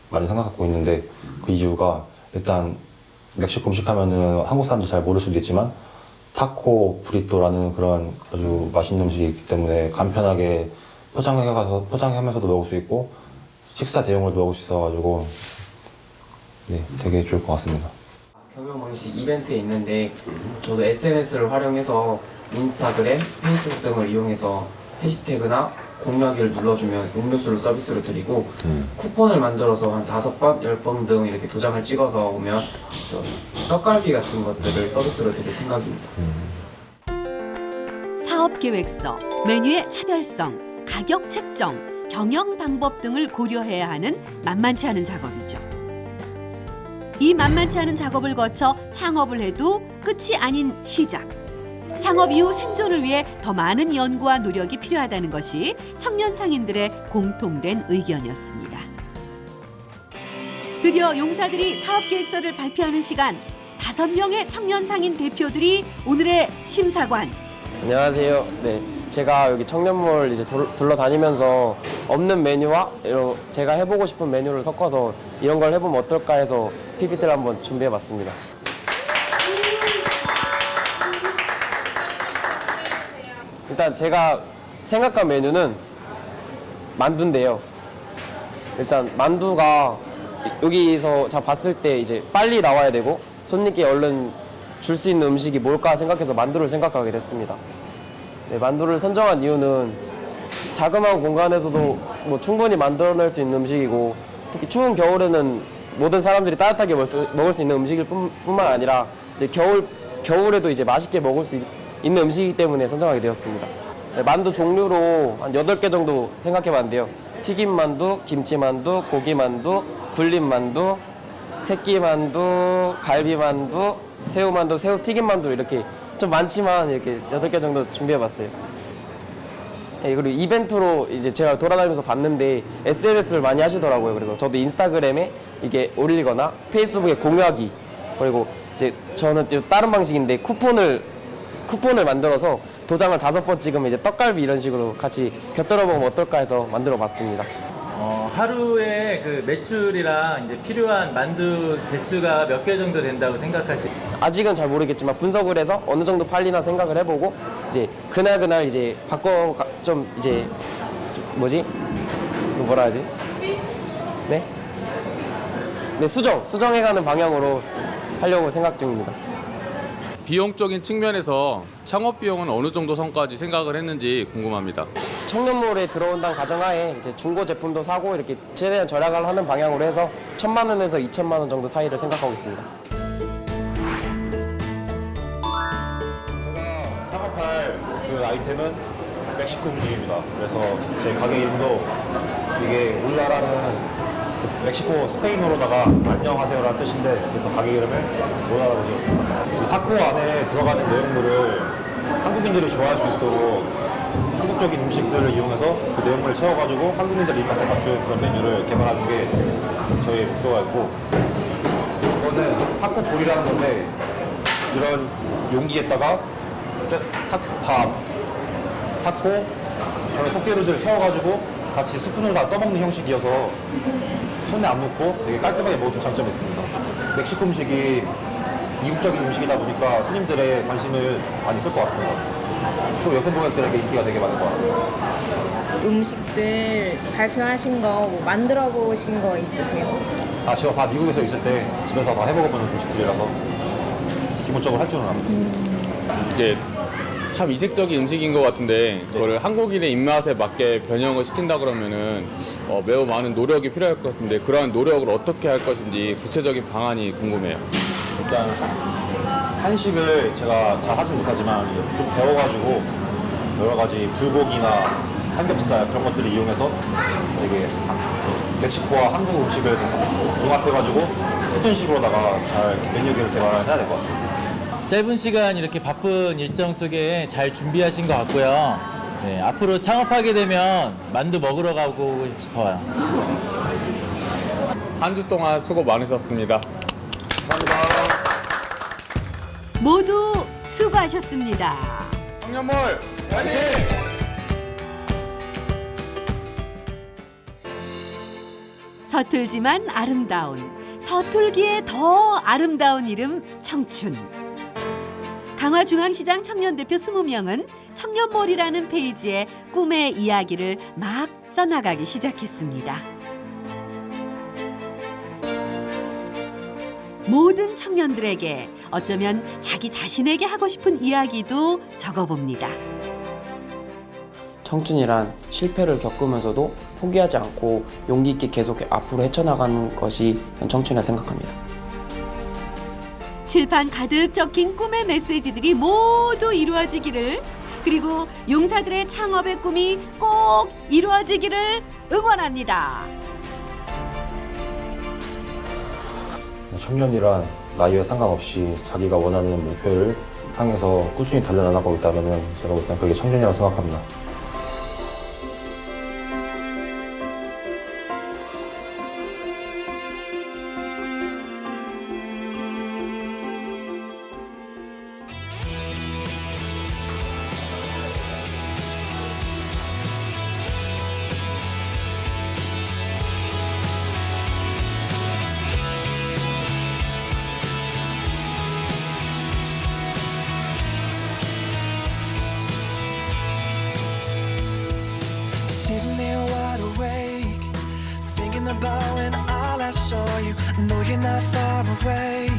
많이 생각하고 있는데 그 이유가 일단 멕시코 음식 하면은 한국 사람들이 잘 모를 수도 있지만 타코, 브리또라는 그런 아주 맛있는 음식이 있기 때문에 간편하게 포장하면서도 먹을 수 있고 식사 대용으로도 먹을 수 있어가지고 되게 좋을 것 같습니다. 경영 방식 이벤트에 있는데 저도 SNS를 활용해서 인스타그램, 페이스북 등을 이용해서 해시태그나 공략을 눌러주면 음료수를 서비스로 드리고 쿠폰을 만들어서 한 5번, 10번 등 이렇게 도장을 찍어서 오면 떡갈비 같은 것들을 서비스로 드릴 생각입니다. 사업 계획서, 메뉴의 차별성, 가격 책정, 경영 방법 등을 고려해야 하는 만만치 않은 작업이죠. 이 만만치 않은 작업을 거쳐 창업을 해도 끝이 아닌 시작. 창업 이후 생존을 위해 더 많은 연구와 노력이 필요하다는 것이 청년 상인들의 공통된 의견이었습니다. 드디어 용사들이 사업계획서를 발표하는 시간. 5명의 청년 상인 대표들이 오늘의 심사관. 안녕하세요. 네, 제가 여기 청년몰 이제 둘러다니면서 없는 메뉴와 제가 해보고 싶은 메뉴를 섞어서 이런 걸 해보면 어떨까 해서 PPT를 한번 준비해봤습니다. 일단 제가 생각한 메뉴는 만두인데요. 일단 만두가 여기서 제가 봤을 때 이제 빨리 나와야 되고 손님께 얼른 줄 수 있는 음식이 뭘까 생각해서 만두를 생각하게 됐습니다. 네, 만두를 선정한 이유는 자그마한 공간에서도 충분히 만들어낼 수 있는 음식이고 특히 추운 겨울에는 모든 사람들이 따뜻하게 먹을 수 있는 음식일 뿐만 아니라 이제 겨울에도 이제 맛있게 먹을 수 있는 음식이기 때문에 선정하게 되었습니다. 네, 만두 종류로 한 8개 정도 생각해봤는데요. 튀김만두, 김치만두, 고기만두, 불린만두, 새끼만두, 갈비만두, 새우만두, 새우튀김만두 이렇게 좀 많지만 이렇게 8개 정도 준비해봤어요. 네, 그리고 이벤트로 이제 제가 돌아다니면서 봤는데 SNS를 많이 하시더라고요. 그래서 저도 인스타그램에 이게 올리거나 페이스북에 공유하기 그리고 이제 저는 또 다른 방식인데 쿠폰을 쿠폰을 만들어서 도장을 5번 찍으면 이제 떡갈비 이런 식으로 같이 곁들여 먹으면 어떨까 해서 만들어 봤습니다. 하루에 그 매출이랑 이제 필요한 만두 개수가 몇 개 정도 된다고 생각하시나요? 아직은 잘 모르겠지만 분석을 해서 어느 정도 팔리나 생각을 해보고 이제 그날 이제 좀 이제 뭐지? 뭐라 하지? 네? 네, 수정해가는 방향으로 하려고 생각 중입니다. 비용적인 측면에서 창업 비용은 어느 정도 선까지 생각을 했는지 궁금합니다. 청년몰에 들어온다는 가정하에 이제 중고 제품도 사고 이렇게 최대한 절약을 하는 방향으로 해서 1,000만 원에서 2,000만 원 정도 사이를 생각하고 있습니다. 창업할 그 아이템은 멕시코 음식입니다. 그래서 제 가게 이름도 이게 우리나라는 멕시코 스페인어로다가 안녕하세요라는 뜻인데 그래서 가게 이름을 우리나라로 지었습니다. 이 타코 안에 들어가는 내용물을 한국인들이 좋아할 수 있도록 한국적인 음식들을 이용해서 그 내용물을 채워가지고 한국인들 입맛에 맞추는 그런 메뉴를 개발하는 게 저희 목표가 있고 이거는 타코 볼이라는 건데 이런 용기에다가 타코 저는 속재료들을 채워가지고 같이 스푼으로 다 떠먹는 형식이어서 손에 안 묻고 되게 깔끔하게 먹을 수 있는 장점이 있습니다. 멕시코 음식이 이국적인 음식이다 보니까 손님들의 관심을 많이 끌 것 같습니다. 또 여성 고객들에게 인기가 되게 많을 것 같습니다. 음식들 발표하신 거 뭐 만들어 보신 거 있으세요? 제가 다 미국에서 있을 때 집에서 다 해먹어보는 음식들이라서 기본적으로 할 줄은 압니다. 이게 참 이색적인 음식인 것 같은데 그걸 한국인의 입맛에 맞게 변형을 시킨다 그러면은 매우 많은 노력이 필요할 것 같은데 그러한 노력을 어떻게 할 것인지 구체적인 방안이 궁금해요. 일단 한식을 제가 잘 하진 못하지만 좀 배워가지고 여러 가지 불고기나 삼겹살 그런 것들을 이용해서 되게 멕시코와 한국 음식을 융합해가지고 푸틴식으로다가 잘 메뉴를 개발을 해야 될 것 같습니다. 짧은 시간 이렇게 바쁜 일정 속에 잘 준비하신 것 같고요. 네, 앞으로 창업하게 되면 만두 먹으러 가고 싶어요. 한 주 동안 수고 많으셨습니다. 모두 수고하셨습니다. 청년몰 화이팅! 서툴지만 아름다운, 서툴기에 더 아름다운 이름 청춘. 강화중앙시장 청년대표 20명은 청년몰이라는 페이지에 꿈의 이야기를 막 써나가기 시작했습니다. 모든 청년들에게 어쩌면 자기 자신에게 하고 싶은 이야기도 적어봅니다. 청춘이란 실패를 겪으면서도 포기하지 않고 용기 있게 계속 앞으로 헤쳐나가는 것이 청춘이라 생각합니다. 칠판 가득 적힌 꿈의 메시지들이 모두 이루어지기를, 그리고 용사들의 창업의 꿈이 꼭 이루어지기를 응원합니다. 청년이란 나이와 상관없이 자기가 원하는 목표를 향해서 꾸준히 달려나가고 있다면 제가 볼 땐 그게 청년이라고 생각합니다. Sitting there wide awake, thinking about when I last saw you. I know you're not far away.